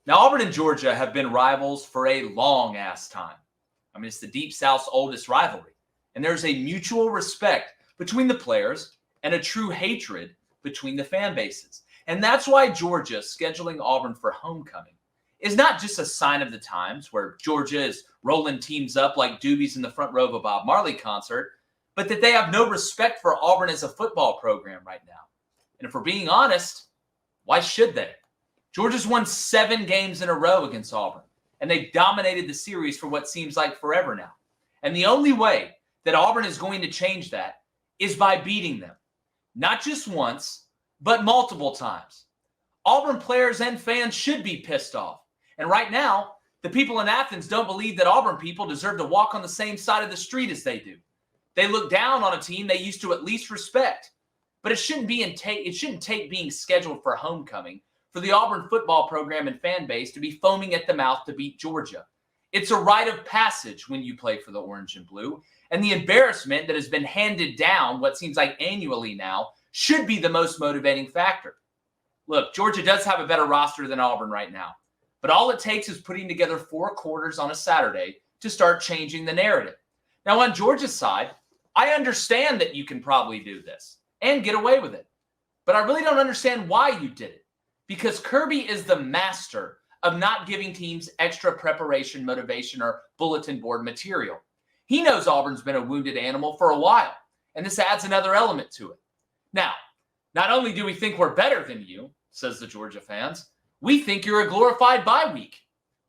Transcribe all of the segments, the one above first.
Now, Auburn and Georgia have been rivals for a long-ass time. I mean, it's the Deep South's oldest rivalry. And there's a mutual respect between the players and a true hatred between the fan bases. And that's why Georgia scheduling Auburn for homecoming is not just a sign of the times where Georgia is rolling teams up like doobies in the front row of a Bob Marley concert, but that they have no respect for Auburn as a football program right now. And if we're being honest, why should they? Georgia's won 7 games in a row against Auburn, and they've dominated the series for what seems like forever now. And the only way that Auburn is going to change that is by beating them, not just once, but multiple times. Auburn players and fans should be pissed off. And right now, the people in Athens don't believe that Auburn people deserve to walk on the same side of the street as they do. They look down on a team they used to at least respect. But it shouldn't take being scheduled for homecoming for the Auburn football program and fan base to be foaming at the mouth to beat Georgia. It's a rite of passage when you play for the orange and blue, and the embarrassment that has been handed down what seems like annually now should be the most motivating factor. Look, Georgia does have a better roster than Auburn right now, but all it takes is putting together 4 quarters on a Saturday to start changing the narrative. Now, on Georgia's side, I understand that you can probably do this and get away with it, but I really don't understand why you did it. Because Kirby is the master of not giving teams extra preparation, motivation, or bulletin board material. He knows Auburn's been a wounded animal for a while, and this adds another element to it. Now, not only do we think we're better than you, says the Georgia fans, we think you're a glorified bye week.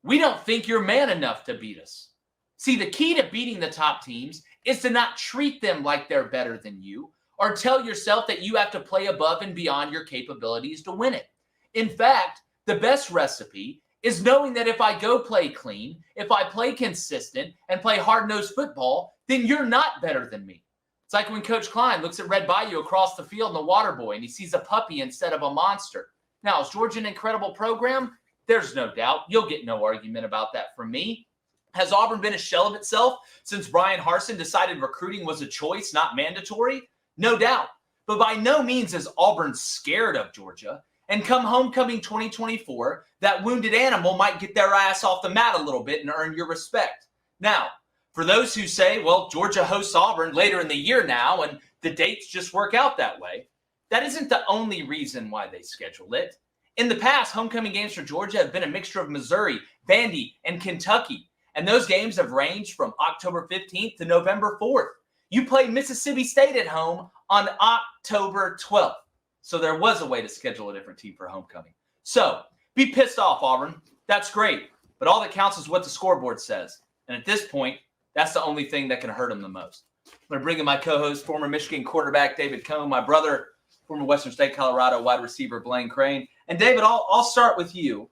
We don't think you're man enough to beat us. See, the key to beating the top teams is to not treat them like they're better than you, or tell yourself that you have to play above and beyond your capabilities to win it. In fact, the best recipe is knowing that if I go play clean, if I play consistent and play hard-nosed football, then you're not better than me. It's like when Coach Klein looks at Red Bayou across the field in the water boy and he sees a puppy instead of a monster. Now, is Georgia an incredible program? There's no doubt. You'll get no argument about that from me. Has Auburn been a shell of itself since Brian Harsin decided recruiting was a choice, not mandatory? No doubt. But by no means is Auburn scared of Georgia. And come homecoming 2024, that wounded animal might get their ass off the mat a little bit and earn your respect. Now, for those who say, well, Georgia hosts Auburn later in the year now, and the dates just work out that way, that isn't the only reason why they scheduled it. In the past, homecoming games for Georgia have been a mixture of Missouri, Vandy, and Kentucky. And those games have ranged from October 15th to November 4th. You play Mississippi State at home on October 12th. So there was a way to schedule a different team for homecoming. So be pissed off, Auburn. That's great. But all that counts is what the scoreboard says. And at this point, that's the only thing that can hurt them the most. I'm going to bring in my co-host, former Michigan quarterback David Cohn, my brother, former Western State Colorado wide receiver Blaine Crain. And David, I'll start with you.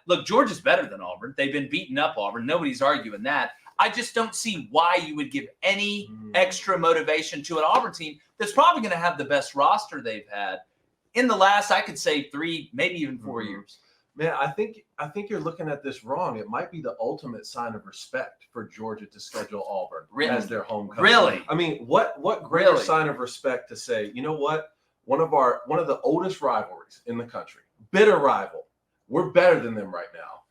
Look, Georgia's better than Auburn. They've been beating up Auburn. Nobody's arguing that. I just don't see why you would give any extra motivation to an Auburn team that's probably going to have the best roster they've had in the last, I could say, 3, maybe even 4 years. Man, I think you're looking at this wrong. It might be the ultimate sign of respect for Georgia to schedule Auburn as their homecoming. Really? I mean, what greater sign of respect to say, you know what? One of the oldest rivalries in the country, bitter rival. We're better than them right now.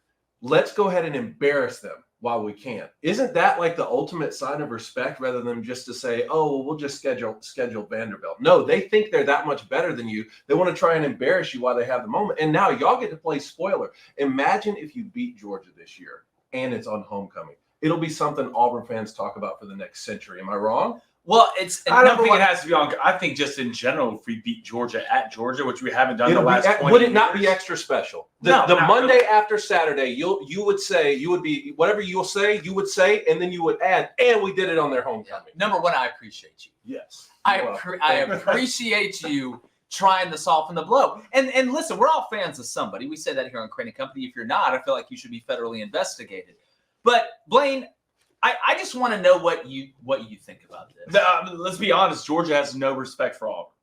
Let's go ahead and embarrass them while we can. Isn't that like the ultimate sign of respect rather than just to say, oh, well, we'll just schedule Vanderbilt? No, they think they're that much better than you. They want to try and embarrass you while they have the moment. And now y'all get to play spoiler. Imagine if you beat Georgia this year and it's on homecoming. It'll be something Auburn fans talk about for the next century. Am I wrong? Well, I don't think it has to be on. I think just in general, if we beat Georgia at Georgia, which we haven't done the last 20 years. Would it not be extra special? The Monday after Saturday, you would be whatever you'll say, you would say, and then you would add, and we did it on their homecoming. Number one, I appreciate you. Yes. I appreciate you trying to soften the blow. And listen, we're all fans of somebody. We say that here on Crain Company. If you're not, I feel like you should be federally investigated. But Blaine, I just want to know what you think about this. Let's be honest. Georgia has no respect for Auburn.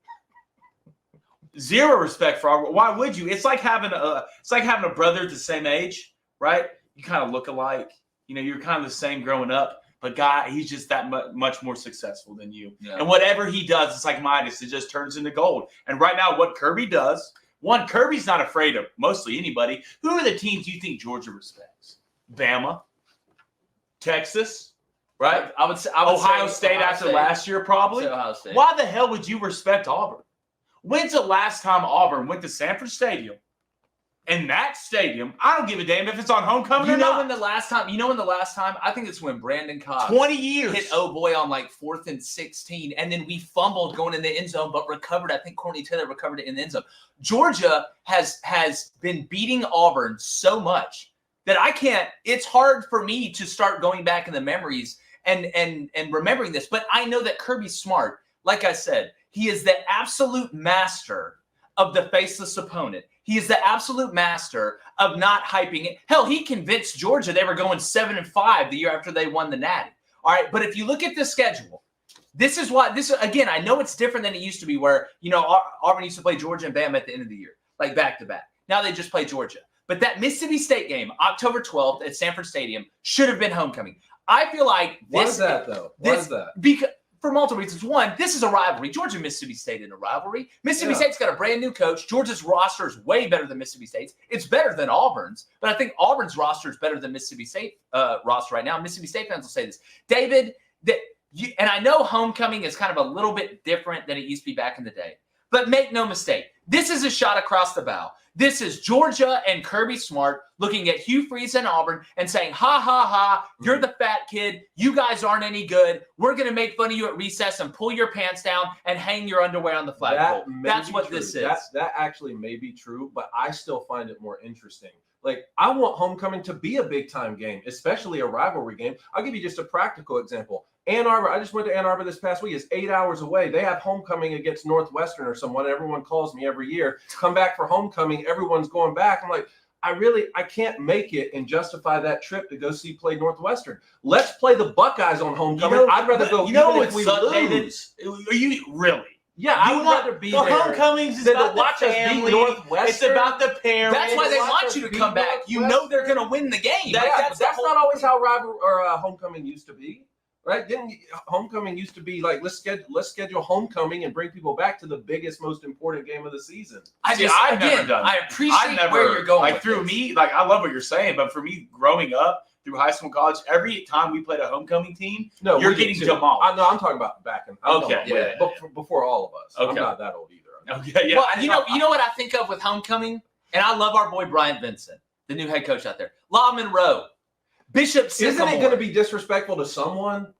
Zero respect for Auburn. Why would you? It's like having a brother the same age, right? You kind of look alike. You know, you're kind of the same growing up. But he's just that much more successful than you. Yeah. And whatever he does, it's like Midas. It just turns into gold. And right now, what Kirby does, One, Kirby's not afraid of mostly anybody. Who are the teams you think Georgia respects? Bama, Texas, right? I would say Ohio State Ohio after State. last year, probably. Ohio State. Why the hell would you respect Auburn? When's the last time Auburn went to Sanford Stadium? In that stadium, I don't give a damn if it's on homecoming or not. When the last time? I think it's when Brandon Cobb 20 years. hit boy on like 4th and 16, and then we fumbled going in the end zone, but recovered. I think Courtney Taylor recovered it in the end zone. Georgia has been beating Auburn so much that I can't. It's hard for me to start going back in the memories and remembering this. But I know that Kirby's smart. Like I said, he is the absolute master of the faceless opponent. He is the absolute master of not hyping it. Hell, he convinced Georgia they were going 7-5 the year after they won the Natty. All right, but if you look at the schedule, this is again, I know it's different than it used to be where, Auburn used to play Georgia and Bama at the end of the year, like back to back. Now they just play Georgia. But that Mississippi State game, October 12th at Sanford Stadium, should have been homecoming. I feel like this. Why is that, though? Why is that? Because for multiple reasons. One, this is a rivalry. Georgia and Mississippi State in a rivalry. Mississippi State's got a brand new coach. Georgia's roster is way better than Mississippi State's. It's better than Auburn's, but I think Auburn's roster is better than Mississippi State roster right now. Mississippi State fans will say this. David, and I know homecoming is kind of a little bit different than it used to be back in the day, but make no mistake, this is a shot across the bow. This is Georgia and Kirby Smart looking at Hugh Freeze and Auburn and saying, ha, ha, ha, you're the fat kid. You guys aren't any good. We're going to make fun of you at recess and pull your pants down and hang your underwear on the flagpole. That's what this is. That actually may be true, but I still find it more interesting. Like, I want homecoming to be a big-time game, especially a rivalry game. I'll give you just a practical example. Ann Arbor, I just went to Ann Arbor this past week. It's 8 hours away. They have homecoming against Northwestern or someone. Everyone calls me every year. Come back for homecoming. Everyone's going back. I'm like, I can't make it and justify that trip to go play Northwestern. Let's play the Buckeyes on homecoming. I'd rather go even if we lose. Are you really? Yeah, I would rather be there. Homecomings is about the family. It's about the parents. That's why they want you to come back. You know they're going to win the game. That's not always how homecoming used to be. Right? Homecoming used to be like, let's schedule homecoming and bring people back to the biggest, most important game of the season. I've never done that. I appreciate where you're going. Like through me, like I love what you're saying, but for me, growing up through high school and college, every time we played a homecoming team, you're getting demolished. No, I'm talking about back in. Before all of us. Okay. I'm not that old either. Okay, yeah. Well, you know what I think of with homecoming, and I love our boy Bryant Vincent, the new head coach out there. La Monroe. Bishop Sycamore. Isn't it going to be disrespectful to someone?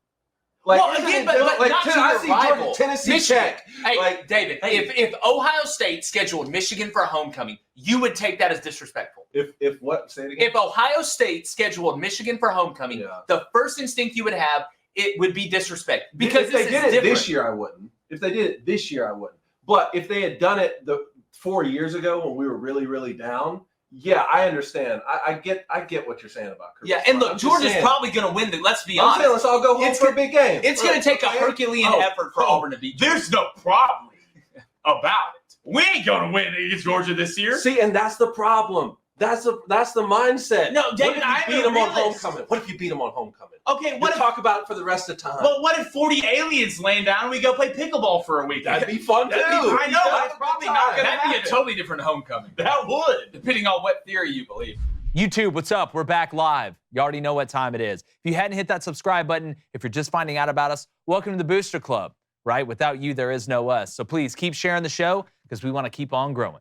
Like, well, again, but not to your rival. Tennessee Tech. Hey, like, David, if Ohio State scheduled Michigan for homecoming, you would take that as disrespectful. If what? Say it again. If Ohio State scheduled Michigan for homecoming, the first instinct you would have, it would be disrespect. Because if they did it this year, I wouldn't. If they did it this year, I wouldn't. But if they had done it 4 years ago when we were really, really down, yeah, I understand. I get what you're saying about Kirby. Yeah, and look, Georgia's probably going to win. Let's be honest. Let's all go home for a big game. It's going to take a Herculean effort for Auburn to beat Georgia. There's no problem about it. We ain't going to win against Georgia this year. See, and that's the problem. That's the mindset. No, David, what if you beat them on homecoming? What if you beat them on homecoming? Okay, talk about it for the rest of the time. Well, what if 40 aliens land down and we go play pickleball for a week? That'd be fun too. I know, but it's probably not going to happen. That'd be a totally different homecoming. That would, depending on what theory you believe. YouTube, what's up? We're back live. You already know what time it is. If you hadn't hit that subscribe button, if you're just finding out about us, welcome to the Booster Club, right? Without you, there is no us. So please keep sharing the show because we want to keep on growing.